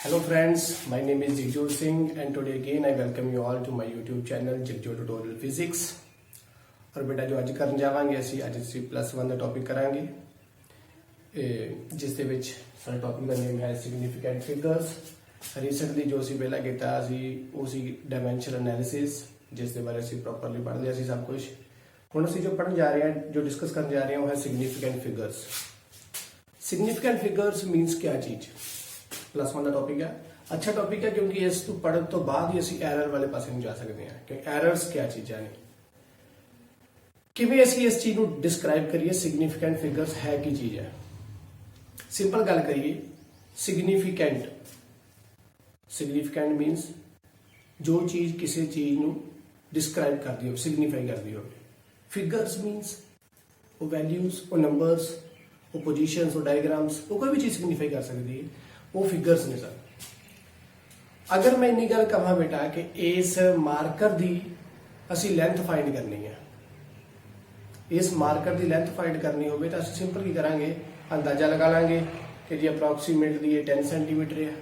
Hello friends, my name is Jigjot Singh and today again I welcome you all to my YouTube channel Jigjot Tutorial Physics। और बेटा जो ਅੱਜ ਕਰਨ ਜਾਵਾਂਗੇ ਅਸੀਂ ਅੱਜ +1 ਦਾ ਟੌਪਿਕ ਕਰਾਂਗੇ ਜਿਸ ਦੇ ਵਿੱਚ ਸਾਡਾ ਟੌਪਿਕ ਦਾ ਨੇਮ ਹੈ ਸਿਗਨੀਫੀਕੈਂਟ ਫਿਗਰਸ। ਰੀਸੈਂਟਲੀ ਜੋ ਅਸੀਂ ਪਹਿਲਾਂ ਕੀਤਾ ਸੀ ਉਹ ਸੀ ਡਾਇਮੈਂਸ਼ਨਲ ਐਨਾਲਿਸਿਸ ਜਿਸ ਦੇ ਬਾਰੇ ਅਸੀਂ ਪ੍ਰੋਪਰਲੀ ਪੜ੍ਹ ਲਿਆ ਸੀ ਸਭ ਕੁਝ। ਹੁਣ ਅਸੀਂ ਜੋ ਪੜ੍ਹਨ ਜਾ ਰਹੇ ਹਾਂ ਜੋ ਡਿਸਕਸ ਕਰਨ ਜਾ ਰਹੇ ਹਾਂ ਉਹ ਹੈ significant figures. Significant figures means क्या चीज़ +1 ਦਾ ਟੌਪਿਕ ਹੈ। अच्छा टॉपिक है क्योंकि इस तो पढ़ने तो बाद ही ਅਸੀਂ एरर वाले पासे ਨੂੰ ਜਾ ਸਕਦੇ ਹਾਂ ਕਿ एरर्स क्या ਚੀਜ਼ਾਂ ਨੇ ਕਿਵੇਂ ਅਸੀਂ ਇਸ ਚੀਜ਼ ਨੂੰ ਡਿਸਕ੍ਰਾਈਬ ਕਰੀਏ। ਸਿਗਨੀਫੀਕੈਂਟ ਫਿਗਰਸ ਹੈ ਕੀ ਚੀਜ਼ ਹੈ। ਸਿੰਪਲ ਗੱਲ ਕਰੀਏ ਸਿਗਨੀਫੀਕੈਂਟ ਮੀਨਸ ਜੋ ਚੀਜ਼ ਕਿਸੇ ਚੀਜ਼ ਨੂੰ ਡਿਸਕ੍ਰਾਈਬ ਕਰਦੀ ਹੋਵੇ ਸਿਗਨੀਫਾਈ ਕਰਦੀ ਹੋਵੇ। ਫਿਗਰਸ ਮੀਨਸ ਉਹ ਵੈਲਿਊਜ਼ ਉਹ ਨੰਬਰਸ ਉਹ ਪੋਜੀਸ਼ਨਸ ਉਹ ਡਾਇਗਰਾਮਸ ਉਹ ਕੋਈ ਵੀ ਚੀਜ਼ ਸਿਗਨੀਫਾਈ ਕਰ ਸਕਦੀ ਹੈ ਉਹ ਫਿਗਰਸ ਨੇ ਸਰ। अगर मैं इन्नी गल कहा बेटा कि इस मार्कर की असी लेंथ फाइंड करनी है इस मार्कर की लेंथ फाइंड करनी हो तो असी सिंपल की करांगे अंदाजा लगा लांगे कि जी अप्रोक्सीमेटली ये 10 सेंटीमीटर है।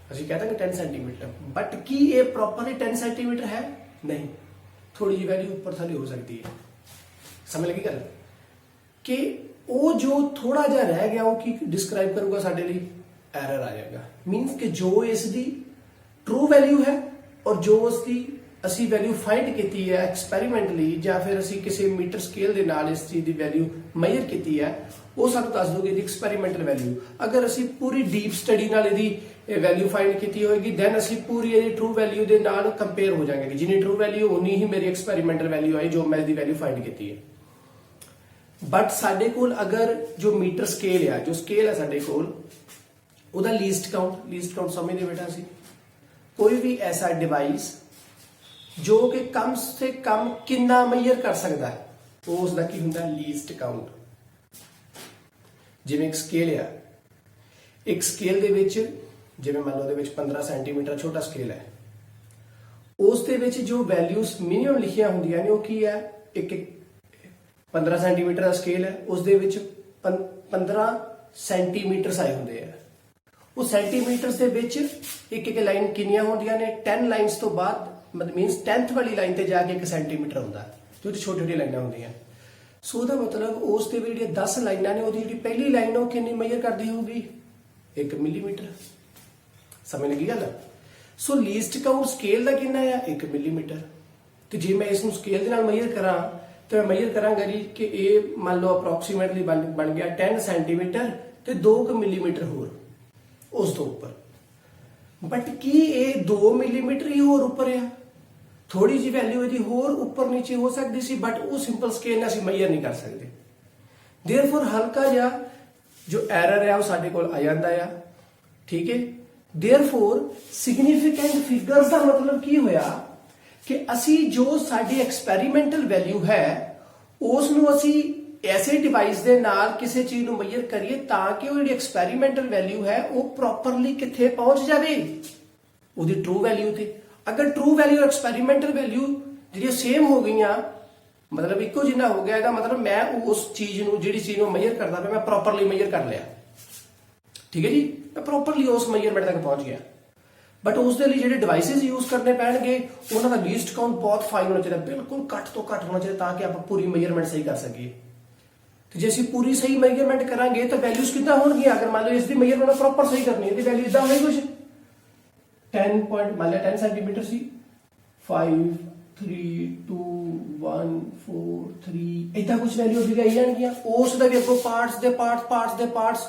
असी कह देंगे 10 सेंटीमीटर बट की ये प्रॉपरली 10 सेंटीमीटर है नहीं, थोड़ी जी वैल्यू ऊपर थले हो सकती है। समझ लगी गल कि वो जो थोड़ा जा रह गया वो की डिस्क्राइब करूगा साडे लिए एरर आ जाएगा। मीनस कि जो इसकी ट्रू वैल्यू है और जो उसकी असी वैल्यू फाइंड की है एक्सपैरीमेंटली या फिर असी किसी मीटर स्केल के नाल इस चीज़ की वैल्यू मेजर की है वो सानू दस दोगे एक्सपैरीमेंटल वैल्यू। अगर असी पूरी डीप स्टडी नाल इहदी वैल्यू फाइंड की होगी दैन असी पूरी इहदी ट्रू वैल्यू के नाल कंपेयर हो जाएंगे कि जिन्नी ट्रू वैल्यू उन्नी ही मेरी एक्सपैरीमेंटल वैल्यू आई जो मैं इसकी वैल्यू फाइंड की है। बट साडे कोल अगर जो मीटर स्केल है जो स्केल है साडे कोल ਉਹਦਾ ਲੀਸਟ ਕਾਊਂਟ ਸਮਝਦੇ ਬੇਟਾ ਅਸੀਂ ਕੋਈ ਵੀ ਐਸਾ ਡਿਵਾਈਸ ਜੋ ਕਿ ਕਮ ਸੇ ਕਮ ਕਿੰਨਾ ਮੇਜਰ ਕਰ ਸਕਦਾ ਹੈ ਉਸ ਦਾ ਕੀ ਹੁੰਦਾ ਲੀਸਟ ਕਾਊਂਟ। ਜਿਵੇਂ ਇੱਕ ਸਕੇਲ ਆ ਇੱਕ ਸਕੇਲ ਦੇ ਵਿੱਚ ਜਿਵੇਂ ਮੰਨ ਲਓ ਉਹਦੇ ਵਿੱਚ 15 ਸੈਂਟੀਮੀਟਰ ਛੋਟਾ ਸਕੇਲ ਹੈ ਉਸ ਦੇ ਵਿੱਚ ਜੋ ਵੈਲਿਊਜ਼ ਮਿਨੀਮਮ ਲਿਖੀਆਂ ਹੁੰਦੀਆਂ ਨੇ ਉਹ ਕੀ ਹੈ ਇੱਕ 15 ਸੈਂਟੀਮੀਟਰ ਦਾ ਸਕੇਲ ਹੈ ਉਸ ਦੇ ਵਿੱਚ 15 ਸੈਂਟੀਮੀਟਰ ਆਏ ਹੁੰਦੇ ਆ। ਉਹ ਸੈਂਟੀਮੀਟਰਸ ਦੇ ਵਿੱਚ ਇੱਕ ਲਾਈਨ ਕਿੰਨੀਆਂ ਹੁੰਦੀਆਂ ਨੇ 10 ਲਾਈਨਸ ਤੋਂ ਬਾਅਦ ਮਤਲਬ ਮੀਨਸ 10th ਵਾਲੀ ਲਾਈਨ ਤੇ ਜਾ ਕੇ 1 ਸੈਂਟੀਮੀਟਰ ਹੁੰਦਾ ਜੋ ਛੋਟੀ ਛੋਟੀ ਲਾਈਨਾਂ ਹੁੰਦੀਆਂ। ਸੋ ਉਹਦਾ ਮਤਲਬ ਉਸ ਤੇ ਵੀ ਜਿਹੜੀਆਂ 10 ਲਾਈਨਾਂ ਨੇ ਉਹਦੀ ਜਿਹੜੀ ਪਹਿਲੀ ਲਾਈਨ ਉਹ ਕਿੰਨੀ ਮੇਜਰ ਕਰਦੀ ਹੋਊਗੀ 1 ਮਿਲੀਮੀਟਰ। ਸਮਝ ਲੱਗੀ ਗੱਲ। ਸੋ ਲੀਸਟ ਕਾਊਂਟ ਸਕੇਲ ਦਾ ਕਿੰਨਾ ਆ 1 ਮਿਲੀਮੀਟਰ ਤੇ ਜੇ ਮੈਂ ਇਸ ਨੂੰ ਸਕੇਲ ਦੇ ਨਾਲ ਮੇਜਰ ਕਰਾਂ ਤਾਂ ਮੈਂ ਮੇਜਰ ਕਰਾਂਗਾ ਜੀ ਕਿ ਇਹ ਮੰਨ ਲਓ ਅਪਰੋਕਸੀਮੇਟਲੀ ਬਣ ਗਿਆ 10 ਸੈਂਟੀਮੀਟਰ ਤੇ 2 ਮਿਲੀਮੀਟਰ ਹੋਰ ਉਸ ਤੋਂ ਉੱਪਰ। ਬਟ ਕੀ ਇਹ 2 ਮਿਲੀਮੀਟਰ ਹੀ ਹੋਰ ਉੱਪਰ ਆ ਥੋੜੀ ਜਿਹੀ ਵੈਲਿਊ ਇਹਦੀ ਹੋਰ ਉੱਪਰ ਨੀਚੇ ਹੋ ਸਕਦੀ ਸੀ ਬਟ ਉਹ ਸਿੰਪਲ ਸਕੇਲ ਨਾਲ ਅਸੀਂ ਮੇਜਰ ਨਹੀਂ ਕਰ ਸਕਦੇ। ਦੇਅਰਫੋਰ ਹਲਕਾ ਜਿਹਾ ਜੋ ਐਰਰ ਹੈ ਉਹ ਸਾਡੇ ਕੋਲ ਆ ਜਾਂਦਾ ਆ। ਠੀਕ ਹੈ। ਦੇਅਰਫੋਰ ਸਿਗਨੀਫੀਕੈਂਟ ਫਿਗਰਸ ਦਾ ਮਤਲਬ ਕੀ ਹੋਇਆ ਕਿ ਅਸੀਂ ਜੋ ਸਾਡੀ ਐਕਸਪੈਰੀਮੈਂਟਲ ਵੈਲਿਊ ਹੈ ਉਸ ਨੂੰ ਅਸੀਂ ऐसे डिवाइस ਦੇ ਨਾਲ ਕਿਸੇ ਚੀਜ਼ ਨੂੰ ਮੇਜਰ ਕਰੀਏ ਤਾਂ ਕਿ ਉਹ ਜਿਹੜੀ ਐਕਸਪੈਰੀਮੈਂਟਲ ਵੈਲਿਊ ਹੈ ਉਹ ਪ੍ਰੋਪਰਲੀ ਕਿੱਥੇ ਪਹੁੰਚ ਜਾਵੇ ਉਹਦੀ ਟਰੂ ਵੈਲਿਊ ਤੇ। ਅਗਰ ਟਰੂ ਵੈਲਿਊ ਐਕਸਪੈਰੀਮੈਂਟਲ ਵੈਲਿਊ ਜਿਹੜੀਆਂ ਸੇਮ ਹੋ ਗਈਆਂ ਮਤਲਬ ਇੱਕੋ ਜਿੰਨਾ ਹੋ ਗਿਆ ਇਹਦਾ ਮਤਲਬ ਮੈਂ ਉਸ ਚੀਜ਼ ਨੂੰ ਜਿਹੜੀ ਚੀਜ਼ ਨੂੰ ਮੇਜਰ ਕਰਦਾ ਪਿਆ ਮੈਂ ਪ੍ਰੋਪਰਲੀ ਮੇਜਰ ਕਰ ਲਿਆ। ਠੀਕ ਹੈ ਜੀ ਮੈਂ ਪ੍ਰੋਪਰਲੀ ਉਸ ਮੇਜਰਮੈਂਟ ਤੱਕ ਪਹੁੰਚ ਗਿਆ। ਬਟ ਉਸ ਦੇ ਲਈ ਜਿਹੜੇ ਡਿਵਾਈਸਿਸ ਯੂਜ਼ ਕਰਨੇ ਪੈਣਗੇ ਉਹਨਾਂ ਦਾ ਲੀਸਟ ਕਾਊਂਟ ਬਹੁਤ ਫਾਈਨ ਹੋਣਾ ਚਾਹੀਦਾ ਬਿਲਕੁਲ ਘੱਟ ਤੋਂ ਘੱਟ ਹੋਣਾ ਚਾਹੀਦਾ ਤਾਂ ਕਿ ਆਪਾਂ ਪੂਰੀ ਮੇਜਰਮੈਂਟ ਸਹੀ ਕਰ ਸਕੀਏ। ਤੇ ਜੇ ਅਸੀਂ ਪੂਰੀ ਸਹੀ ਮੇਜਰਮੈਂਟ ਕਰਾਂਗੇ ਤਾਂ ਵੈਲਿਊਜ਼ ਕਿੱਦਾਂ ਹੋਣਗੀਆਂ। ਅਗਰ ਮੰਨ ਲਓ ਇਸ ਦੀ ਮੇਜਰਮੈਂਟ ਪ੍ਰੋਪਰ ਸਹੀ ਕਰਨੀ ਹੈ ਤੇ ਵੈਲਿਊ ਇਦਾਂ ਹੋਣੀ ਕੁਝ 10 ਪੁਆਇੰਟ ਮੰਨ ਲਿਆ 10 ਸੈਂਟੀਮੀਟਰ ਸੀ 5 3 2 1 4 3 ਇਦਾਂ ਕੁਝ ਵੈਲਿਊ ਵੀ ਆਈ ਜਾਣਗੀਆਂ। ਉਸ ਦਾ ਵੀ ਅੱਗੋਂ ਪਾਰਟਸ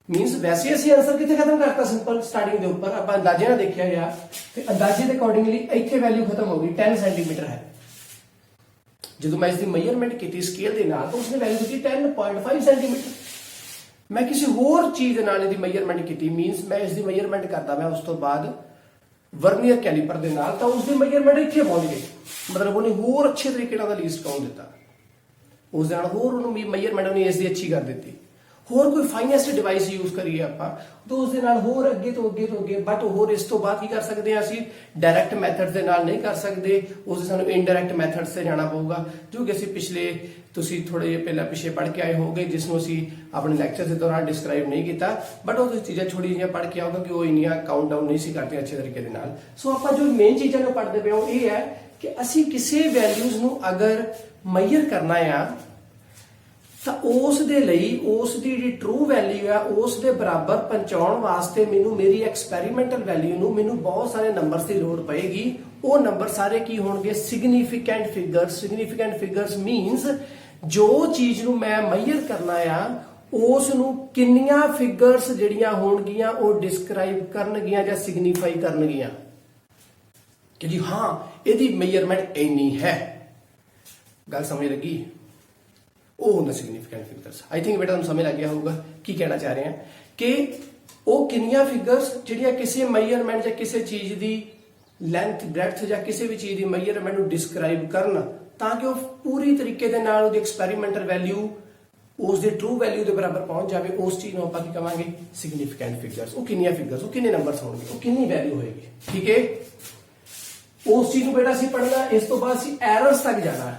ਮੀਨਸ ਵੈਸੇ ਅਸੀਂ ਆਨਸਰ ਕਿੱਥੇ ਖਤਮ ਕਰਤਾ ਸਿੰਪਲ ਸਟਾਰਟਿੰਗ ਦੇ ਉੱਪਰ ਆਪਾਂ ਅੰਦਾਜ਼ੇ ਨਾਲ ਦੇਖਿਆ ਗਿਆ ਤੇ ਅੰਦਾਜ਼ੇ ਦੇ ਅਕੋਰਡਿੰਗਲੀ ਇੱਥੇ ਵੈਲਿਊ ਖਤਮ ਹੋ ਗਈ 10 ਸੈਂਟੀਮੀਟਰ ਹੈ। ਜਦੋਂ ਮੈਂ ਇਸ ਦੀ ਮੇਜਰਮੈਂਟ ਕੀਤੀ ਸਕੇਲ ਦੇ ਨਾਲ ਤਾਂ ਉਸਨੇ ਵੈਲਿਊ ਦਿੱਤੀ 10.5 ਸੈਂਟੀਮੀਟਰ। ਮੈਂ ਕਿਸੇ ਹੋਰ ਚੀਜ਼ ਨਾਲ ਇਹਦੀ ਮੇਜਰਮੈਂਟ ਕੀਤੀ ਮੀਨਸ ਮੈਂ ਇਸ ਦੀ ਮੇਜਰਮੈਂਟ ਕਰਦਾ ਮੈਂ ਉਸ ਤੋਂ ਬਾਅਦ ਵਰਨੀਅਰ ਕੈਲੀਪਰ ਦੇ ਨਾਲ ਤਾਂ ਉਸ ਦੀ ਮੇਜਰਮੈਂਟ ਇੱਥੇ ਪਹੁੰਚ ਗਈ ਮਤਲਬ ਉਹਨੇ ਹੋਰ ਅੱਛੇ ਤਰੀਕੇ ਨਾਲ ਲੀਸਟ ਕਾਊਂਟ ਦਿੱਤਾ ਉਸ ਦੇ ਨਾਲ ਹੋਰ ਉਹਨੂੰ ਮੇਜਰਮੈਂਟ ਉਹਨੇ ਇਸ ਦੀ ਅੱਛੀ ਕਰ ਦਿੱਤੀ। ਹੋਰ ਕੋਈ ਫਾਈਨੈਸਟ ਡਿਵਾਈਸ ਯੂਜ਼ ਕਰੀਏ ਆਪਾਂ ਤਾਂ ਉਸ ਦੇ ਨਾਲ ਹੋਰ ਅੱਗੇ ਤੋਂ ਅੱਗੇ ਬਟ ਹੋਰ ਇਸ ਤੋਂ ਬਾਅਦ ਕੀ ਕਰ ਸਕਦੇ ਹਾਂ ਅਸੀਂ ਡਾਇਰੈਕਟ ਮੈਥਡ ਦੇ ਨਾਲ ਨਹੀਂ ਕਰ ਸਕਦੇ, ਉਸ ਦੇ ਸਾਨੂੰ ਇਨਡਾਇਰੈਕਟ ਮੈਥਡਸ ਤੇ ਜਾਣਾ ਪਊਗਾ ਜੋ ਕਿ ਅਸੀਂ ਪਿਛਲੇ ਤੁਸੀਂ ਥੋੜੇ ਜਿਹੇ ਪਹਿਲਾਂ ਪਿੱਛੇ ਪੜ੍ਹ ਕੇ ਆਏ ਹੋਗੇ ਜਿਸ ਨੂੰ ਅਸੀਂ ਆਪਣੇ ਲੈਕਚਰ ਦੇ ਦੌਰਾਨ ਡਿਸਕ੍ਰਾਈਬ ਨਹੀਂ ਕੀਤਾ ਬਟ ਉਹ ਚੀਜ਼ਾਂ ਥੋੜੀ ਜਿਹੀਆਂ ਪੜ੍ਹ ਕੇ ਆਓਗੇ ਕਿ ਉਹ ਇੰਨੀਆਂ ਕਾਊਂਟ ਡਾਊਨ ਨਹੀਂ ਸੀ ਕਰਦੇ ਅੱਛੇ ਤਰੀਕੇ ਦੇ ਨਾਲ। ਸੋ ਆਪਾਂ ਜੋ ਮੇਨ ਚੀਜ਼ਾਂ ਨੂੰ ਪੜ੍ਹਦੇ ਪਏ ਹਾਂ ਇਹ ਹੈ ਕਿ ਅਸੀਂ ਕਿਸੇ ਵੈਲਿਊਜ਼ ਨੂੰ ਅਗਰ ਮੈਜ਼ਰ ਕਰਨਾ ਆ ਤਾਂ ਉਸ ਦੇ ਲਈ ਉਸ ਦੀ ਜਿਹੜੀ ਟਰੂ ਵੈਲਿਊ ਆ ਉਸ ਦੇ ਬਰਾਬਰ ਪਹੁੰਚਾਉਣ ਵਾਸਤੇ ਮੈਨੂੰ ਮੇਰੀ ਐਕਸਪੈਰੀਮੈਂਟਲ ਵੈਲਿਊ ਨੂੰ ਮੈਨੂੰ ਬਹੁਤ ਸਾਰੇ ਨੰਬਰਸ ਦੀ ਲੋੜ ਪਏਗੀ। ਉਹ ਨੰਬਰ ਸਾਰੇ ਕੀ ਹੋਣਗੇ? Significant figures. Significant figures means ਜੋ ਚੀਜ਼ ਨੂੰ ਮੈਂ ਮੈਜ਼ਰ ਕਰਨਾ ਆ ਉਸ ਨੂੰ ਕਿੰਨੀਆਂ ਫਿਗਰਸ ਜਿਹੜੀਆਂ ਹੋਣਗੀਆਂ ਉਹ ਡਿਸਕ੍ਰਾਈਬ ਕਰਨਗੀਆਂ ਜਾਂ ਸਿਗਨੀਫਾਈ ਕਰਨਗੀਆਂ ਕਿ ਜੀ ਹਾਂ ਇਹਦੀ ਮੈਜ਼ਰਮੈਂਟ ਇੰਨੀ ਹੈ। ਗੱਲ ਸਮਝ ਲੱਗੀ? ਉਹ ਹੁੰਦਾ ਸਿਗਨੀਫੀਕੈਂਟ ਫਿਗਰਸ। ਆਈ ਥਿੰਕ ਬੇਟਾ ਤੁਹਾਨੂੰ ਸਮਝ ਲੱਗ ਗਿਆ ਹੋਊਗਾ ਕੀ ਕਹਿਣਾ ਚਾਹ ਰਹੇ ਹਾਂ ਕਿ ਉਹ ਕਿੰਨੀਆਂ ਫਿਗਰਸ ਜਿਹੜੀਆਂ ਕਿਸੇ ਮੈਜ਼ਰਮੈਂਟ ਜਾਂ ਕਿਸੇ ਚੀਜ਼ ਦੀ ਲੈਂਥ ਬ੍ਰੈਡਥ ਜਾਂ ਕਿਸੇ ਵੀ ਚੀਜ਼ ਦੀ ਮੈਜ਼ਰਮੈਂਟ ਨੂੰ ਡਿਸਕ੍ਰਾਈਬ ਕਰਨ ਤਾਂ ਕਿ ਉਹ ਪੂਰੀ ਤਰੀਕੇ ਦੇ ਨਾਲ ਉਹਦੀ ਐਕਸਪੈਰੀਮੈਂਟਲ ਵੈਲਿਊ ਉਸ ਦੀ ਟਰੂ ਵੈਲਿਊ ਦੇ ਬਰਾਬਰ ਪਹੁੰਚ ਜਾਵੇ। ਉਸ ਚੀਜ਼ ਨੂੰ ਆਪਾਂ ਕੀ ਕਵਾਂਗੇ? Significant figures. ਉਹ ਕਿੰਨੀਆਂ ਫਿਗਰਸ, ਉਹ ਕਿੰਨੇ ਨੰਬਰਸ ਹੋਣਗੇ, ਉਹ ਕਿੰਨੀ ਵੈਲਿਊ ਹੋਏਗੀ। ਠੀਕ ਹੈ, ਉਸ ਚੀਜ਼ ਨੂੰ ਬੇਟਾ ਅਸੀਂ ਪੜ੍ਹਨਾ। ਇਸ ਤੋਂ ਬਾਅਦ ਅਸੀਂ ਐਰਰਸ ਤੱਕ ਜਾਣਾ।